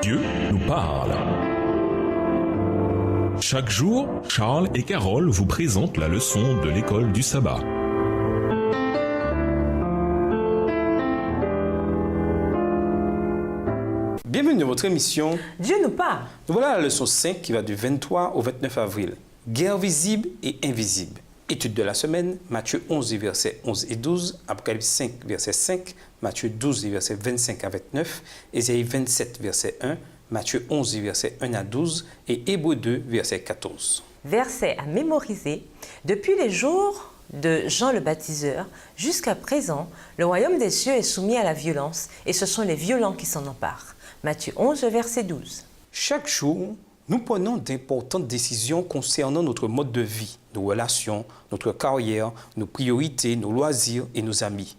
Dieu nous parle. Chaque jour, Charles et Carole vous présentent la leçon de l'école du sabbat. Bienvenue dans votre émission Dieu nous parle. Nous voilà à la leçon 5 qui va du 23 au 29 avril. Guerre visible et invisible. Étude de la semaine, Matthieu 11, versets 11 et 12, Apocalypse 5, verset 5, Matthieu 12, versets 25 à 29, Ésaïe 27, verset 1, Matthieu 11, versets 1 à 12 et Hébreux 2, verset 14. Verset à mémoriser. Depuis les jours de Jean le baptiseur jusqu'à présent, le royaume des cieux est soumis à la violence et ce sont les violents qui s'en emparent. Matthieu 11, verset 12. Chaque jour, nous prenons d'importantes décisions concernant notre mode de vie, nos relations, notre carrière, nos priorités, nos loisirs et nos amis.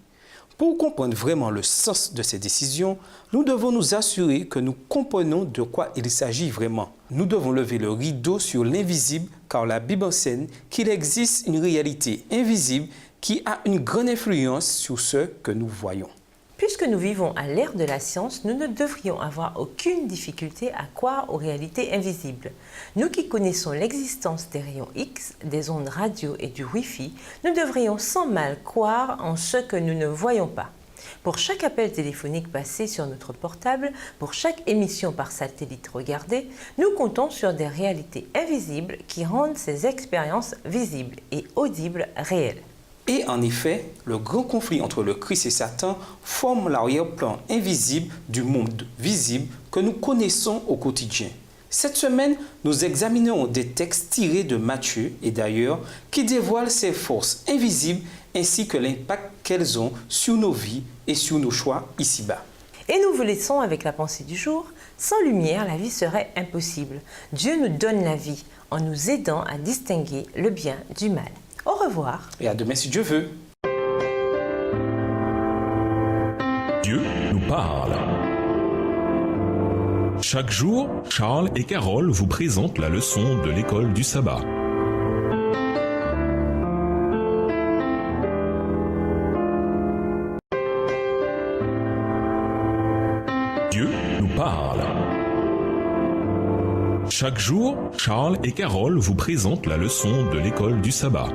Pour comprendre vraiment le sens de ces décisions, nous devons nous assurer que nous comprenons de quoi il s'agit vraiment. Nous devons lever le rideau sur l'invisible car la Bible enseigne qu'il existe une réalité invisible qui a une grande influence sur ce que nous voyons. Puisque nous vivons à l'ère de la science, nous ne devrions avoir aucune difficulté à croire aux réalités invisibles. Nous qui connaissons l'existence des rayons X, des ondes radio et du Wi-Fi, nous devrions sans mal croire en ce que nous ne voyons pas. Pour chaque appel téléphonique passé sur notre portable, pour chaque émission par satellite regardée, nous comptons sur des réalités invisibles qui rendent ces expériences visibles et audibles réelles. Et en effet, le grand conflit entre le Christ et Satan forme l'arrière-plan invisible du monde visible que nous connaissons au quotidien. Cette semaine, nous examinerons des textes tirés de Matthieu et d'ailleurs qui dévoilent ces forces invisibles ainsi que l'impact qu'elles ont sur nos vies et sur nos choix ici-bas. Et nous vous laissons avec la pensée du jour. Sans lumière, la vie serait impossible. Dieu nous donne la vie en nous aidant à distinguer le bien du mal. Au revoir. Et à demain si Dieu veut. Dieu nous parle. Chaque jour, Charles et Carole vous présentent la leçon de l'école du sabbat. Dieu nous parle. Chaque jour, Charles et Carole vous présentent la leçon de l'école du sabbat.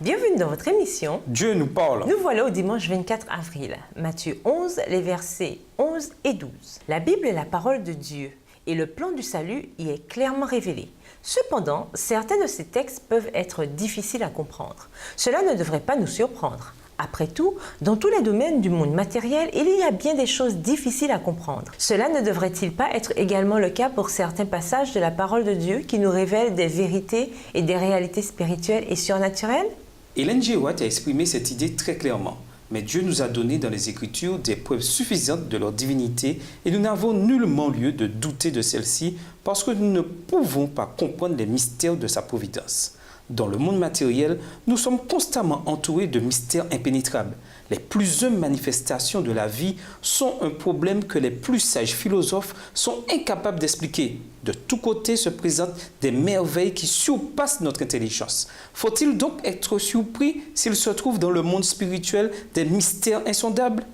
Bienvenue dans votre émission. Dieu nous parle. Nous voilà au dimanche 24 avril. Matthieu 11, les versets 11 et 12. La Bible est la parole de Dieu et le plan du salut y est clairement révélé. Cependant, certains de ces textes peuvent être difficiles à comprendre. Cela ne devrait pas nous surprendre. Après tout, dans tous les domaines du monde matériel, il y a bien des choses difficiles à comprendre. Cela ne devrait-il pas être également le cas pour certains passages de la parole de Dieu qui nous révèlent des vérités et des réalités spirituelles et surnaturelles? Ellen G. White a exprimé cette idée très clairement. Mais Dieu nous a donné dans les Écritures des preuves suffisantes de leur divinité et nous n'avons nullement lieu de douter de celle-ci parce que nous ne pouvons pas comprendre les mystères de sa providence. Dans le monde matériel, nous sommes constamment entourés de mystères impénétrables. Les plus humbles manifestations de la vie sont un problème que les plus sages philosophes sont incapables d'expliquer. De tous côtés se présentent des merveilles qui surpassent notre intelligence. Faut-il donc être surpris s'il se trouve dans le monde spirituel des mystères insondables?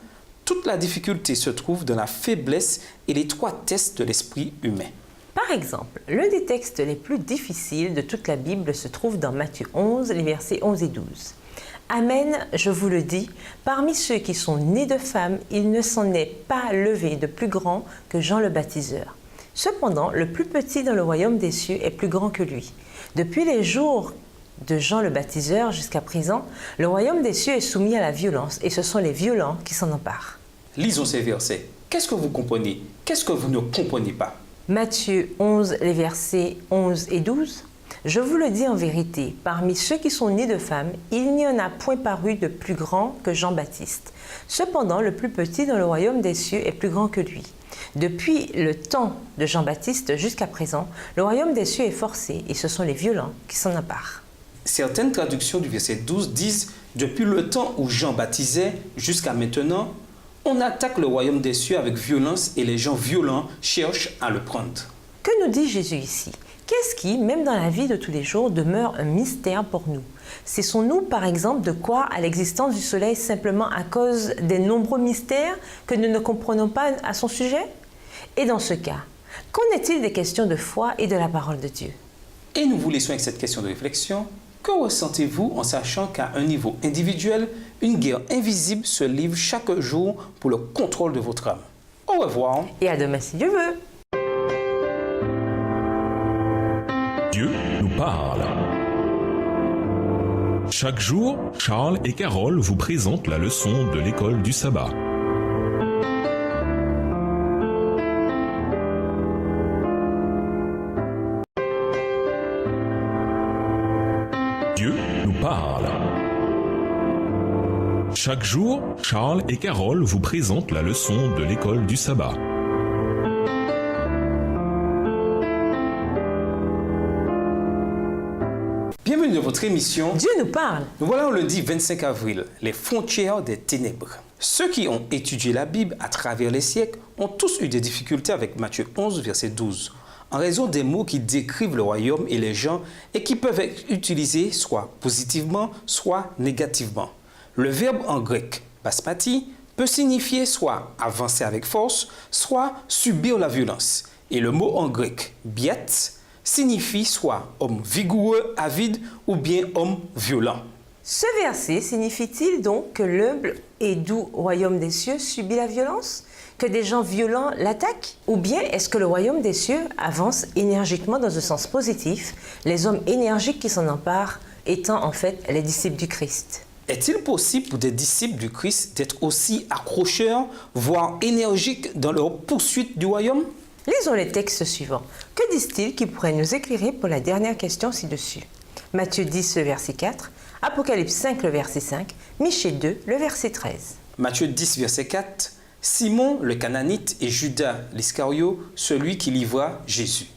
Toute la difficulté se trouve dans la faiblesse et l'étroitesse de l'esprit humain. Par exemple, l'un des textes les plus difficiles de toute la Bible se trouve dans Matthieu 11, les versets 11 et 12. Amen, je vous le dis, parmi ceux qui sont nés de femmes, il ne s'en est pas levé de plus grand que Jean le baptiseur. Cependant, le plus petit dans le royaume des cieux est plus grand que lui. Depuis les jours de Jean le baptiseur jusqu'à présent, le royaume des cieux est soumis à la violence et ce sont les violents qui s'en emparent. Lisons ces versets. Qu'est-ce que vous comprenez? Qu'est-ce que vous ne comprenez pas? Matthieu 11, les versets 11 et 12. Je vous le dis en vérité, parmi ceux qui sont nés de femmes, il n'y en a point paru de plus grand que Jean-Baptiste. Cependant, le plus petit dans le royaume des cieux est plus grand que lui. Depuis le temps de Jean-Baptiste jusqu'à présent, le royaume des cieux est forcé et ce sont les violents qui s'en emparent. Certaines traductions du verset 12 disent « Depuis le temps où Jean baptisait jusqu'à maintenant, on attaque le royaume des cieux avec violence et les gens violents cherchent à le prendre. » Que nous dit Jésus ici? Qu'est-ce qui, même dans la vie de tous les jours, demeure un mystère pour nous? Cessons-nous, par exemple, de croire à l'existence du soleil simplement à cause des nombreux mystères que nous ne comprenons pas à son sujet? Et dans ce cas, qu'en est-il des questions de foi et de la parole de Dieu? Et nous vous laissons avec cette question de réflexion. Que ressentez-vous en sachant qu'à un niveau individuel, une guerre invisible se livre chaque jour pour le contrôle de votre âme? Au revoir. Et à demain si Dieu veut. Dieu nous parle. Chaque jour, Charles et Carole vous présentent la leçon de l'école du sabbat. Dieu nous parle. Chaque jour, Charles et Carole vous présentent la leçon de l'école du sabbat. Bienvenue dans votre émission. Dieu nous parle. Nous voilà au lundi 25 avril, les frontières des ténèbres. Ceux qui ont étudié la Bible à travers les siècles ont tous eu des difficultés avec Matthieu 11, verset 12, en raison des mots qui décrivent le royaume et les gens et qui peuvent être utilisés soit positivement, soit négativement. Le verbe en grec basmati peut signifier soit avancer avec force, soit subir la violence. Et le mot en grec biat signifie soit homme vigoureux, avide ou bien homme violent. Ce verset signifie-t-il donc que l'humble et doux royaume des cieux subit la violence? Que des gens violents l'attaquent? Ou bien est-ce que le royaume des cieux avance énergiquement dans un sens positif, les hommes énergiques qui s'en emparent étant en fait les disciples du Christ? Est-il possible pour des disciples du Christ d'être aussi accrocheurs, voire énergiques dans leur poursuite du royaume? Lisons les textes suivants. Que disent-ils qui pourraient nous éclairer pour la dernière question ci-dessus? Matthieu 10, le verset 4, Apocalypse 5, le verset 5, Michée 2, le verset 13. Matthieu 10, verset 4, Simon le Cananite et Judas l'Iscario, celui qui livra Jésus.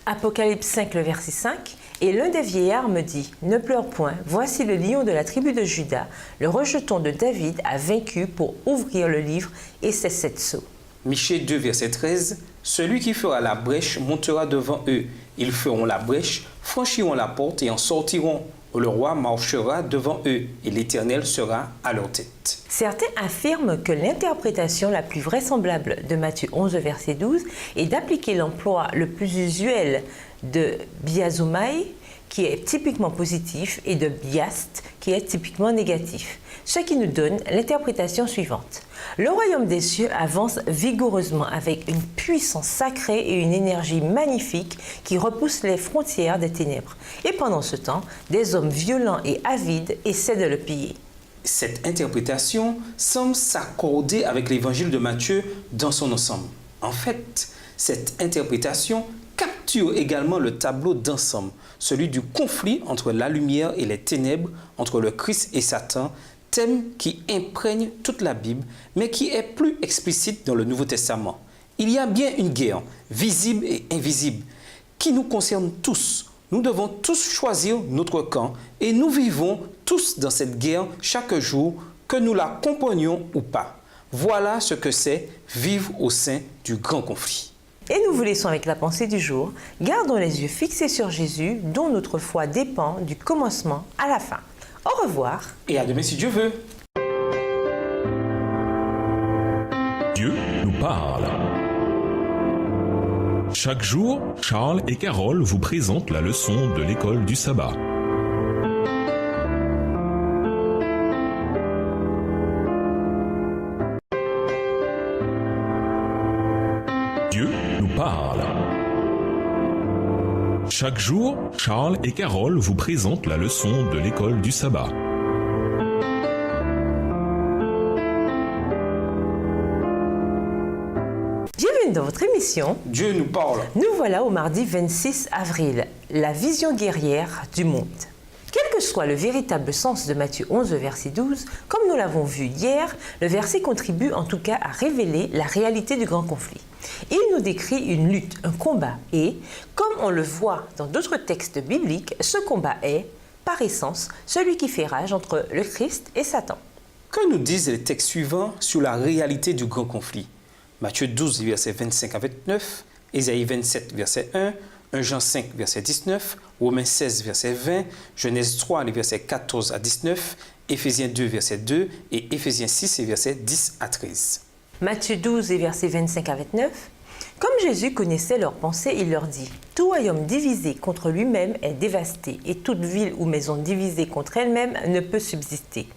Apocalypse 5, le verset 5, et l'un des vieillards me dit, ne pleure point, voici le lion de la tribu de Juda, le rejeton de David a vaincu pour ouvrir le livre et ses 7 sceaux. Michée 2, verset 13, celui qui fera la brèche montera devant eux. Ils feront la brèche, franchiront la porte et en sortiront. Le roi marchera devant eux et l'Éternel sera à leur tête. Certains affirment que l'interprétation la plus vraisemblable de Matthieu 11, verset 12 est d'appliquer l'emploi le plus usuel de biazomai, qui est typiquement positif, et de biast, qui est typiquement négatif. Ce qui nous donne l'interprétation suivante. Le royaume des cieux avance vigoureusement avec une puissance sacrée et une énergie magnifique qui repousse les frontières des ténèbres. Et pendant ce temps, des hommes violents et avides essaient de le piller. Cette interprétation semble s'accorder avec l'évangile de Matthieu dans son ensemble. En fait, cette interprétation capture également le tableau d'ensemble, celui du conflit entre la lumière et les ténèbres, entre le Christ et Satan, thème qui imprègne toute la Bible, mais qui est plus explicite dans le Nouveau Testament. Il y a bien une guerre, visible et invisible, qui nous concerne tous. Nous devons tous choisir notre camp et nous vivons tous dans cette guerre chaque jour, que nous la comprenions ou pas. Voilà ce que c'est vivre au sein du grand conflit. Et nous vous laissons avec la pensée du jour. Gardons les yeux fixés sur Jésus, dont notre foi dépend du commencement à la fin. Au revoir. Et à demain si Dieu veut. Dieu nous parle. Chaque jour, Charles et Carole vous présentent la leçon de l'école du sabbat. Dieu nous parle. Chaque jour, Charles et Carole vous présentent la leçon de l'école du sabbat. Bienvenue dans votre émission. Dieu nous parle. Nous voilà au mardi 26 avril, la vision guerrière du monde. Quel que soit le véritable sens de Matthieu 11, verset 12, comme nous l'avons vu hier, le verset contribue en tout cas à révéler la réalité du grand conflit. Il nous décrit une lutte, un combat, et, comme on le voit dans d'autres textes bibliques, ce combat est, par essence, celui qui fait rage entre le Christ et Satan. Que nous disent les textes suivants sur la réalité du grand conflit? Matthieu 12, verset 25 à 29, Ésaïe 27, verset 1, 1 Jean 5, verset 19, Romains 16, verset 20, Genèse 3, les versets 14 à 19, Éphésiens 2, verset 2 et Éphésiens 6, les versets 10 à 13. Matthieu 12 et versets 25 à 29. Comme Jésus connaissait leurs pensées, il leur dit « Tout royaume divisé contre lui-même est dévasté, et toute ville ou maison divisée contre elle-même ne peut subsister.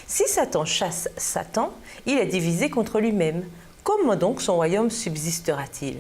Si Satan chasse Satan, il est divisé contre lui-même. Comment donc son royaume subsistera-t-il ?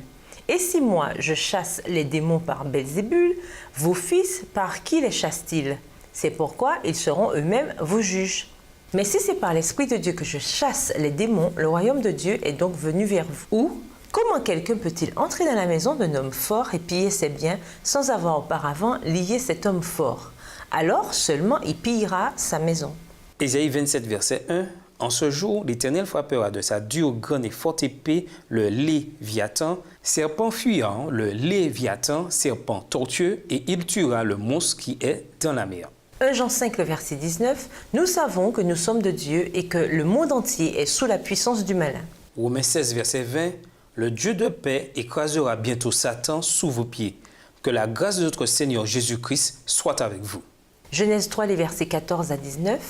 Et si moi je chasse les démons par Belzébul, vos fils, par qui les chassent-ils ? C'est pourquoi ils seront eux-mêmes vos juges. Mais si c'est par l'Esprit de Dieu que je chasse les démons, le royaume de Dieu est donc venu vers vous. Ou, comment quelqu'un peut-il entrer dans la maison d'un homme fort et piller ses biens sans avoir auparavant lié cet homme fort ? Alors seulement il pillera sa maison. Ésaïe 27, verset 1. En ce jour, l'Éternel frappera de sa dure, grande et forte épée le Léviathan, serpent fuyant, le Léviathan, serpent tortueux, et il tuera le monstre qui est dans la mer. 1 Jean 5, le verset 19, nous savons que nous sommes de Dieu et que le monde entier est sous la puissance du malin. Romains 16, verset 20, le Dieu de paix écrasera bientôt Satan sous vos pieds. Que la grâce de notre Seigneur Jésus-Christ soit avec vous. Genèse 3, les versets 14 à 19,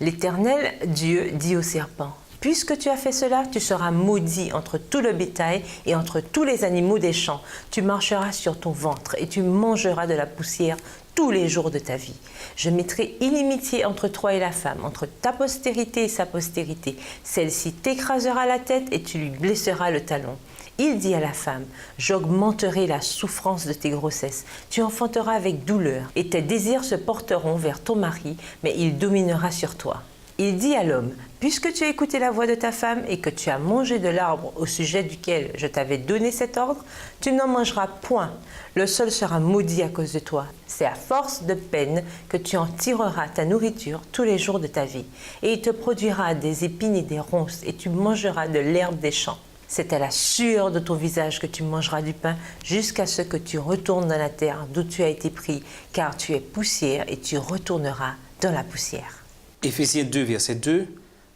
l'Éternel Dieu dit au serpent, « Puisque tu as fait cela, tu seras maudit entre tout le bétail et entre tous les animaux des champs. Tu marcheras sur ton ventre et tu mangeras de la poussière tous les jours de ta vie. Je mettrai inimitié entre toi et la femme, entre ta postérité et sa postérité. Celle-ci t'écrasera la tête et tu lui blesseras le talon. » Il dit à la femme, « J'augmenterai la souffrance de tes grossesses. Tu enfanteras avec douleur et tes désirs se porteront vers ton mari, mais il dominera sur toi. » Il dit à l'homme, « Puisque tu as écouté la voix de ta femme et que tu as mangé de l'arbre au sujet duquel je t'avais donné cet ordre, tu n'en mangeras point. Le sol sera maudit à cause de toi. C'est à force de peine que tu en tireras ta nourriture tous les jours de ta vie. Et il te produira des épines et des ronces et tu mangeras de l'herbe des champs. C'est à la sueur de ton visage que tu mangeras du pain jusqu'à ce que tu retournes dans la terre d'où tu as été pris, car tu es poussière et tu retourneras dans la poussière. » Éphésiens 2, verset 2,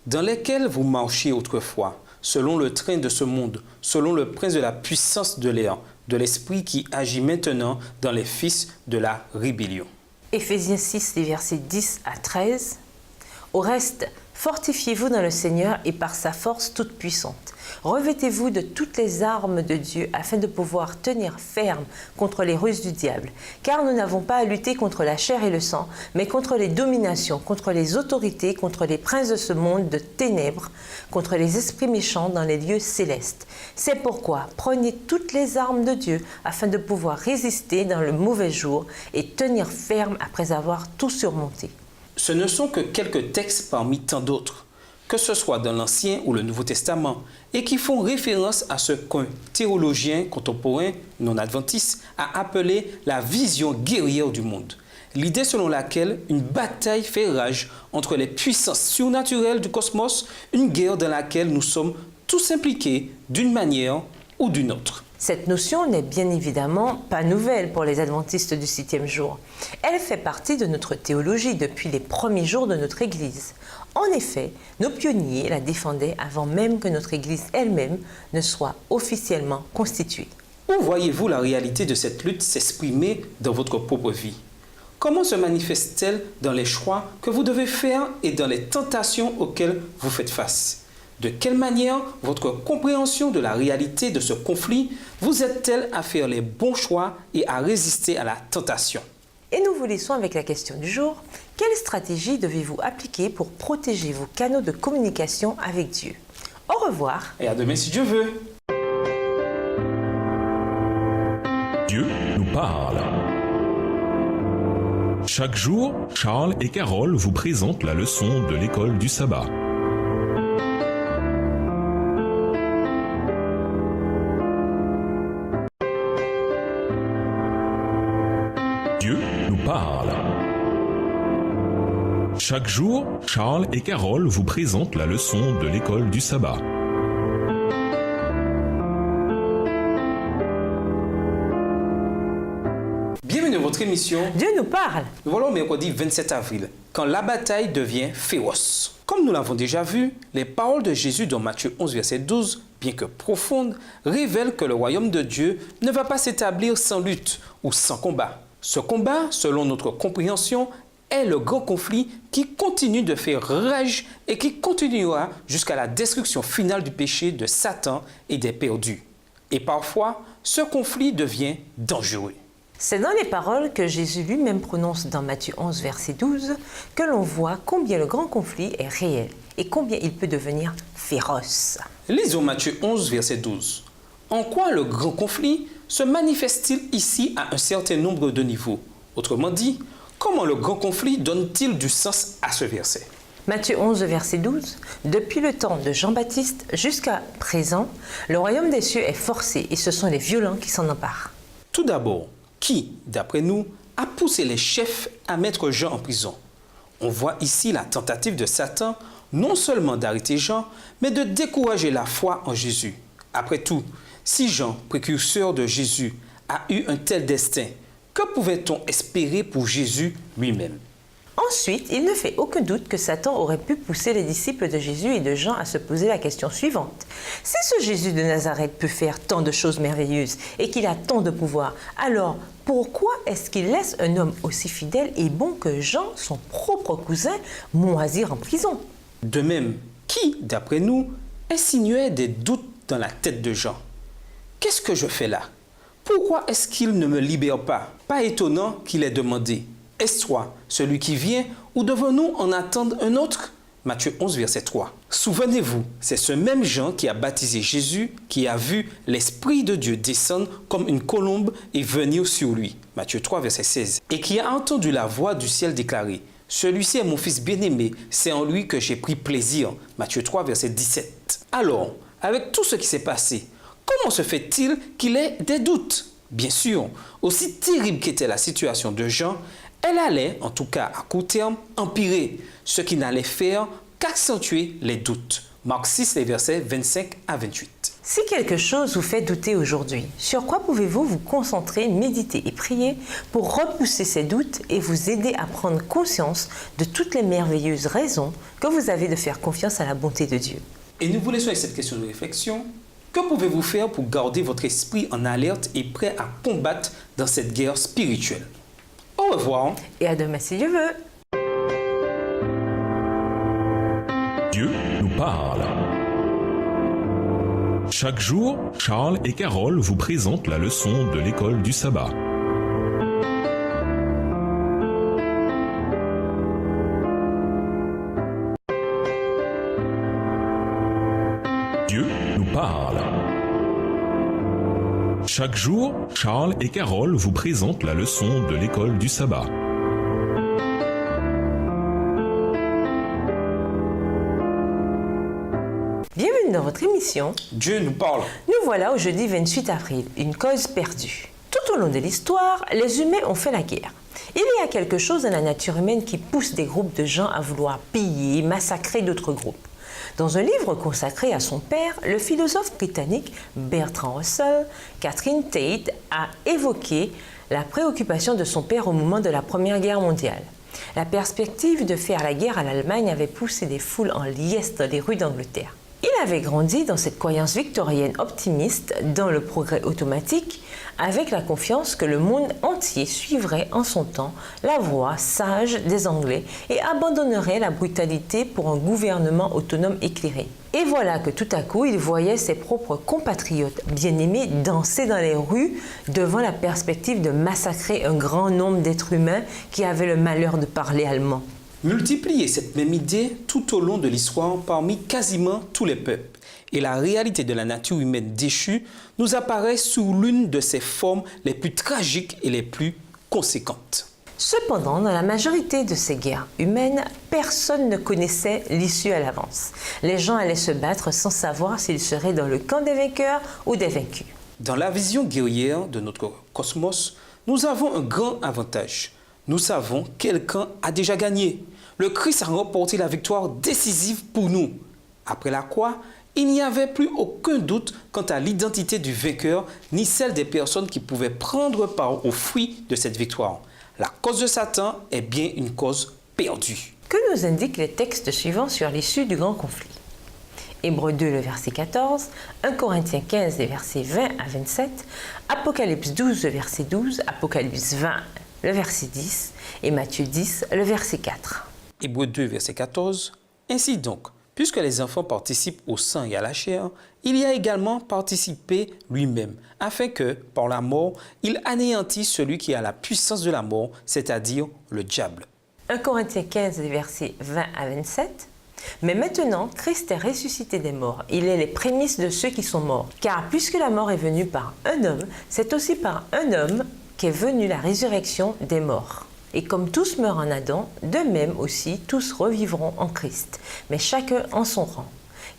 dans lesquels vous marchiez autrefois, selon le train de ce monde, selon le prince de la puissance de l'air, de l'esprit qui agit maintenant dans les fils de la rébellion. Éphésiens 6, les versets 10 à 13. Au reste, fortifiez-vous dans le Seigneur et par sa force toute puissante. Revêtez-vous de toutes les armes de Dieu afin de pouvoir tenir ferme contre les ruses du diable. Car nous n'avons pas à lutter contre la chair et le sang, mais contre les dominations, contre les autorités, contre les princes de ce monde de ténèbres, contre les esprits méchants dans les lieux célestes. C'est pourquoi prenez toutes les armes de Dieu afin de pouvoir résister dans le mauvais jour et tenir ferme après avoir tout surmonté. Ce ne sont que quelques textes parmi tant d'autres, que ce soit dans l'Ancien ou le Nouveau Testament, et qui font référence à ce qu'un théologien contemporain non-adventiste a appelé la vision guerrière du monde. L'idée selon laquelle une bataille fait rage entre les puissances surnaturelles du cosmos, une guerre dans laquelle nous sommes tous impliqués d'une manière ou d'une autre. Cette notion n'est bien évidemment pas nouvelle pour les adventistes du 7e jour. Elle fait partie de notre théologie depuis les premiers jours de notre Église. En effet, nos pionniers la défendaient avant même que notre Église elle-même ne soit officiellement constituée. Où voyez-vous la réalité de cette lutte s'exprimer dans votre propre vie ? Comment se manifeste-t-elle dans les choix que vous devez faire et dans les tentations auxquelles vous faites face ? De quelle manière votre compréhension de la réalité de ce conflit vous aide-t-elle à faire les bons choix et à résister à la tentation ? Et nous vous laissons avec la question du jour. Quelle stratégie devez-vous appliquer pour protéger vos canaux de communication avec Dieu ? Au revoir. Et à demain si Dieu veut. Dieu nous parle. Chaque jour, Charles et Carole vous présentent la leçon de l'école du sabbat. Dieu nous parle. Chaque jour, Charles et Carole vous présentent la leçon de l'école du sabbat. Bienvenue dans votre émission. Dieu nous parle. Nous voilà au mercredi 27 avril, quand la bataille devient féroce. Comme nous l'avons déjà vu, les paroles de Jésus dans Matthieu 11, verset 12 bien que profonde, révèle que le royaume de Dieu ne va pas s'établir sans lutte ou sans combat. Ce combat, selon notre compréhension, est le grand conflit qui continue de faire rage et qui continuera jusqu'à la destruction finale du péché de Satan et des perdus. Et parfois, ce conflit devient dangereux. C'est dans les paroles que Jésus lui-même prononce dans Matthieu 11, verset 12, que l'on voit combien le grand conflit est réel et combien il peut devenir féroce. Lisons Matthieu 11, verset 12. En quoi le grand conflit se manifeste-t-il ici à un certain nombre de niveaux? Autrement dit, comment le grand conflit donne-t-il du sens à ce verset? Matthieu 11, verset 12. Depuis le temps de Jean-Baptiste jusqu'à présent, le royaume des cieux est forcé et ce sont les violents qui s'en emparent. Tout d'abord, qui, d'après nous, a poussé les chefs à mettre Jean en prison? On voit ici la tentative de Satan non seulement d'arrêter Jean, mais de décourager la foi en Jésus. Après tout, si Jean, précurseur de Jésus, a eu un tel destin, que pouvait-on espérer pour Jésus lui-même? Ensuite, il ne fait aucun doute que Satan aurait pu pousser les disciples de Jésus et de Jean à se poser la question suivante. Si ce Jésus de Nazareth peut faire tant de choses merveilleuses et qu'il a tant de pouvoir, alors pourquoi est-ce qu'il laisse un homme aussi fidèle et bon que Jean, son propre cousin, moisir en prison? De même, qui, d'après nous, insinuait des doutes dans la tête de Jean? Qu'est-ce que je fais là? Pourquoi est-ce qu'il ne me libère pas? Pas étonnant qu'il ait demandé. Est-ce toi, celui qui vient, ou devons-nous en attendre un autre? Matthieu 11, verset 3. Souvenez-vous, c'est ce même Jean qui a baptisé Jésus, qui a vu l'Esprit de Dieu descendre comme une colombe et venir sur lui. Matthieu 3, verset 16. Et qui a entendu la voix du ciel déclarer: celui-ci est mon fils bien-aimé, c'est en lui que j'ai pris plaisir. Matthieu 3, verset 17. Alors, avec tout ce qui s'est passé, comment se fait-il qu'il ait des doutes? Bien sûr, aussi terrible qu'était la situation de Jean, elle allait, en tout cas à court terme, empirer, ce qui n'allait faire qu'accentuer les doutes. Marc 6, les versets 25 à 28. Si quelque chose vous fait douter aujourd'hui, sur quoi pouvez-vous vous concentrer, méditer et prier pour repousser ces doutes et vous aider à prendre conscience de toutes les merveilleuses raisons que vous avez de faire confiance à la bonté de Dieu? Et nous vous laissons avec cette question de réflexion. Que pouvez-vous faire pour garder votre esprit en alerte et prêt à combattre dans cette guerre spirituelle? Au revoir. Et à demain si Dieu veut. Dieu nous parle. Chaque jour, Charles et Carole vous présentent la leçon de l'école du sabbat. Dieu nous parle. Chaque jour, Charles et Carole vous présentent la leçon de l'école du sabbat. Bienvenue dans votre émission. Dieu nous parle. Nous voilà au jeudi 28 avril, une cause perdue. Tout au long de l'histoire, les humains ont fait la guerre. Il y a quelque chose dans la nature humaine qui pousse des groupes de gens à vouloir piller, massacrer d'autres groupes. Dans un livre consacré à son père, le philosophe britannique Bertrand Russell, Catherine Tate a évoqué la préoccupation de son père au moment de la Première Guerre mondiale. La perspective de faire la guerre à l'Allemagne avait poussé des foules en liesse dans les rues d'Angleterre. Il avait grandi dans cette croyance victorienne optimiste dans le progrès automatique, avec la confiance que le monde entier suivrait en son temps la voie sage des Anglais et abandonnerait la brutalité pour un gouvernement autonome éclairé. Et voilà que tout à coup, il voyait ses propres compatriotes bien-aimés danser dans les rues devant la perspective de massacrer un grand nombre d'êtres humains qui avaient le malheur de parler allemand. Multiplier cette même idée tout au long de l'histoire parmi quasiment tous les peuples. Et la réalité de la nature humaine déchue nous apparaît sous l'une de ses formes les plus tragiques et les plus conséquentes. Cependant, dans la majorité de ces guerres humaines, personne ne connaissait l'issue à l'avance. Les gens allaient se battre sans savoir s'ils seraient dans le camp des vainqueurs ou des vaincus. Dans la vision guerrière de notre cosmos, nous avons un grand avantage. Nous savons quel camp a déjà gagné. Le Christ a remporté la victoire décisive pour nous. Après la croix, il n'y avait plus aucun doute quant à l'identité du vainqueur, ni celle des personnes qui pouvaient prendre part aux fruits de cette victoire. La cause de Satan est bien une cause perdue. Que nous indiquent les textes suivants sur l'issue du grand conflit? Hébreux 2, le verset 14, 1 Corinthiens 15, les versets 20 à 27, Apocalypse 12, le verset 12, Apocalypse 20, le verset 10 et Matthieu 10, le verset 4. Hébreux 2, verset 14. Ainsi donc, puisque les enfants participent au sang et à la chair, il y a également participé lui-même, afin que, par la mort, il anéantisse celui qui a la puissance de la mort, c'est-à-dire le diable. 1 Corinthiens 15, les versets 20 à 27. Mais maintenant, Christ est ressuscité des morts. Il est les prémices de ceux qui sont morts. Car puisque la mort est venue par un homme, c'est aussi par un homme qu'est venue la résurrection des morts. Et comme tous meurent en Adam, de même aussi tous revivront en Christ, mais chacun en son rang.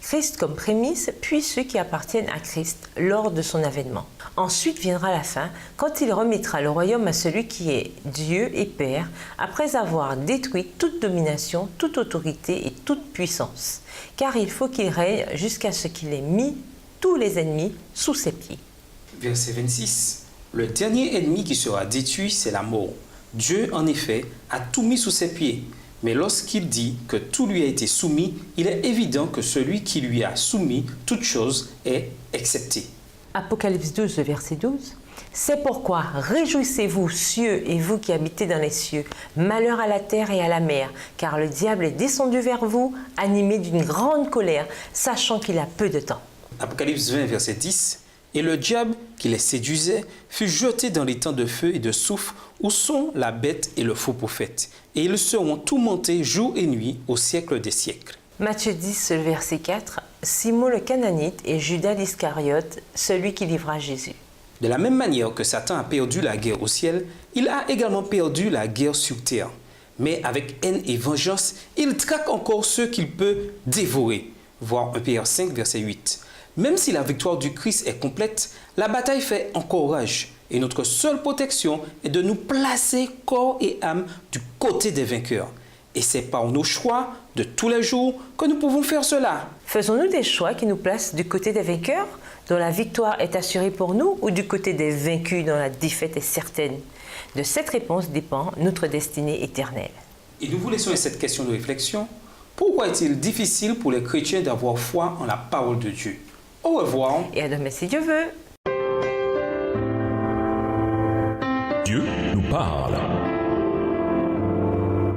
Christ comme prémisse, puis ceux qui appartiennent à Christ lors de son avènement. Ensuite viendra la fin, quand il remettra le royaume à celui qui est Dieu et Père, après avoir détruit toute domination, toute autorité et toute puissance. Car il faut qu'il règne jusqu'à ce qu'il ait mis tous les ennemis sous ses pieds. Verset 26. Le dernier ennemi qui sera détruit, c'est la mort. Dieu, en effet, a tout mis sous ses pieds. Mais lorsqu'il dit que tout lui a été soumis, il est évident que celui qui lui a soumis toute chose est excepté. Apocalypse 12, verset 12. C'est pourquoi réjouissez-vous, cieux, et vous qui habitez dans les cieux. Malheur à la terre et à la mer, car le diable est descendu vers vous, animé d'une grande colère, sachant qu'il a peu de temps. Apocalypse 20, verset 10. Et le diable qui les séduisait fut jeté dans les temps de feu et de soufre où sont la bête et le faux prophète. Et ils seront tourmentés jour et nuit au siècle des siècles. Matthieu 10, verset 4. Simon le Cananite et Judas l'Iscariote, celui qui livra Jésus. De la même manière que Satan a perdu la guerre au ciel, il a également perdu la guerre sur terre. Mais avec haine et vengeance, il traque encore ceux qu'il peut dévorer. Voir 1 Pierre 5, verset 8. Même si la victoire du Christ est complète, la bataille fait encore rage. Et notre seule protection est de nous placer corps et âme du côté des vainqueurs. Et c'est par nos choix de tous les jours que nous pouvons faire cela. Faisons-nous des choix qui nous placent du côté des vainqueurs, dont la victoire est assurée pour nous, ou du côté des vaincus, dont la défaite est certaine? De cette réponse dépend notre destinée éternelle. Et nous vous laissons cette question de réflexion. Pourquoi est-il difficile pour les chrétiens d'avoir foi en la parole de Dieu? Au revoir. Et à demain si Dieu veut. Dieu nous parle.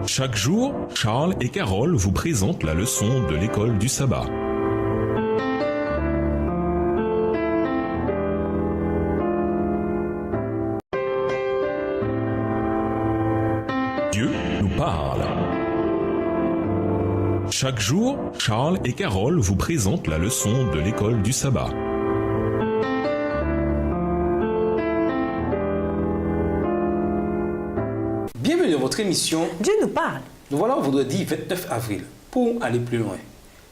Chaque jour, Charles et Carole vous présentent la leçon de l'école du sabbat. Dieu nous parle. Chaque jour, Charles et Carole vous présentent la leçon de l'école du sabbat. Bienvenue dans votre émission. Dieu nous parle. Nous voilà au vendredi 29 avril. Pour aller plus loin,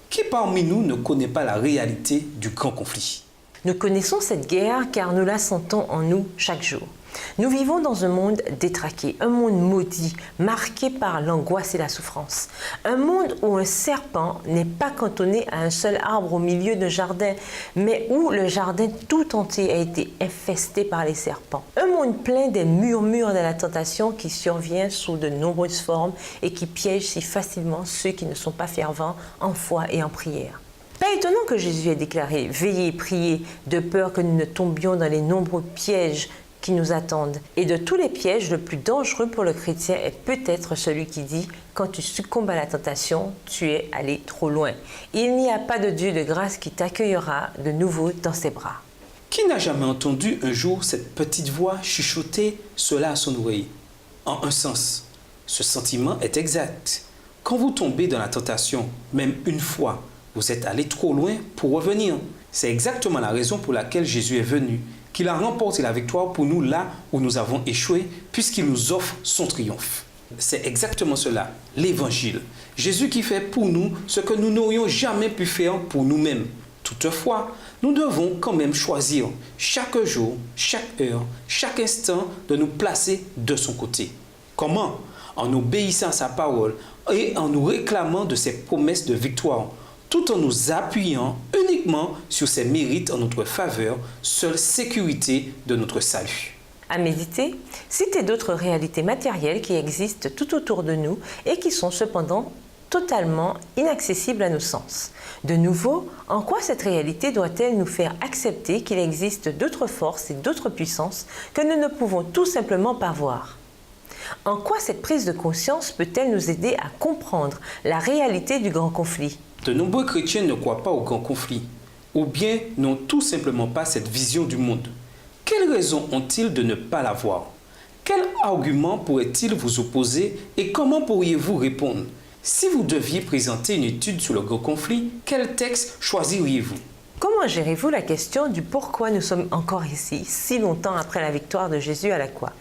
qui parmi nous ne connaît pas la réalité du grand conflit? Nous connaissons cette guerre car nous la sentons en nous chaque jour. Nous vivons dans un monde détraqué, un monde maudit, marqué par l'angoisse et la souffrance. Un monde où un serpent n'est pas cantonné à un seul arbre au milieu d'un jardin, mais où le jardin tout entier a été infesté par les serpents. Un monde plein des murmures de la tentation qui survient sous de nombreuses formes et qui piège si facilement ceux qui ne sont pas fervents en foi et en prière. Pas étonnant que Jésus ait déclaré « Veillez et priez » de peur que nous ne tombions dans les nombreux pièges qui nous attendent. Et de tous les pièges, le plus dangereux pour le chrétien est peut-être celui qui dit « Quand tu succombes à la tentation, tu es allé trop loin. Il n'y a pas de Dieu de grâce qui t'accueillera de nouveau dans ses bras. » Qui n'a jamais entendu un jour cette petite voix chuchoter cela à son oreille? En un sens, ce sentiment est exact. Quand vous tombez dans la tentation, même une fois, vous êtes allé trop loin pour revenir. C'est exactement la raison pour laquelle Jésus est venu, qu'il a remporté la victoire pour nous là où nous avons échoué, puisqu'il nous offre son triomphe. C'est exactement cela, l'Évangile. Jésus qui fait pour nous ce que nous n'aurions jamais pu faire pour nous-mêmes. Toutefois, nous devons quand même choisir chaque jour, chaque heure, chaque instant de nous placer de son côté. Comment? En obéissant à sa parole et en nous réclamant de ses promesses de victoire, tout en nous appuyant uniquement sur ses mérites en notre faveur, seule sécurité de notre salut. À méditer, citez d'autres réalités matérielles qui existent tout autour de nous et qui sont cependant totalement inaccessible à nos sens. De nouveau, en quoi cette réalité doit-elle nous faire accepter qu'il existe d'autres forces et d'autres puissances que nous ne pouvons tout simplement pas voir? En quoi cette prise de conscience peut-elle nous aider à comprendre la réalité du grand conflit? De nombreux chrétiens ne croient pas au grand conflit, ou bien n'ont tout simplement pas cette vision du monde. Quelles raisons ont-ils de ne pas la voir? Quels arguments pourraient-ils vous opposer et comment pourriez-vous répondre? Si vous deviez présenter une étude sur le grand conflit, quel texte choisiriez-vous? Comment gérez-vous la question du pourquoi nous sommes encore ici, si longtemps après la victoire de Jésus à la croix?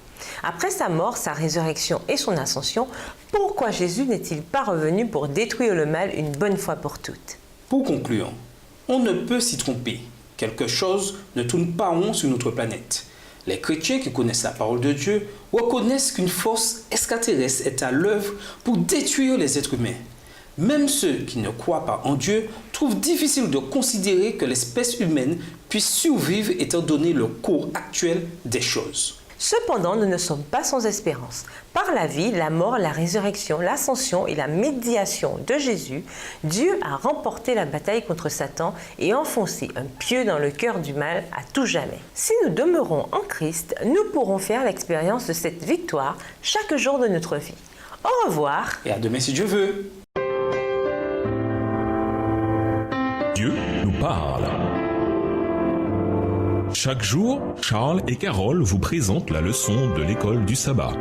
Après sa mort, sa résurrection et son ascension, pourquoi Jésus n'est-il pas revenu pour détruire le mal une bonne fois pour toutes? Pour conclure, on ne peut s'y tromper. Quelque chose ne tourne pas rond sur notre planète. Les chrétiens qui connaissent la parole de Dieu reconnaissent qu'une force extraterrestre est à l'œuvre pour détruire les êtres humains. Même ceux qui ne croient pas en Dieu trouvent difficile de considérer que l'espèce humaine puisse survivre étant donné le cours actuel des choses. Cependant, nous ne sommes pas sans espérance. Par la vie, la mort, la résurrection, l'ascension et la médiation de Jésus, Dieu a remporté la bataille contre Satan et enfoncé un pieu dans le cœur du mal à tout jamais. Si nous demeurons en Christ, nous pourrons faire l'expérience de cette victoire chaque jour de notre vie. Au revoir et à demain si Dieu veut. Dieu nous parle. Chaque jour, Charles et Carole vous présentent la leçon de l'école du sabbat.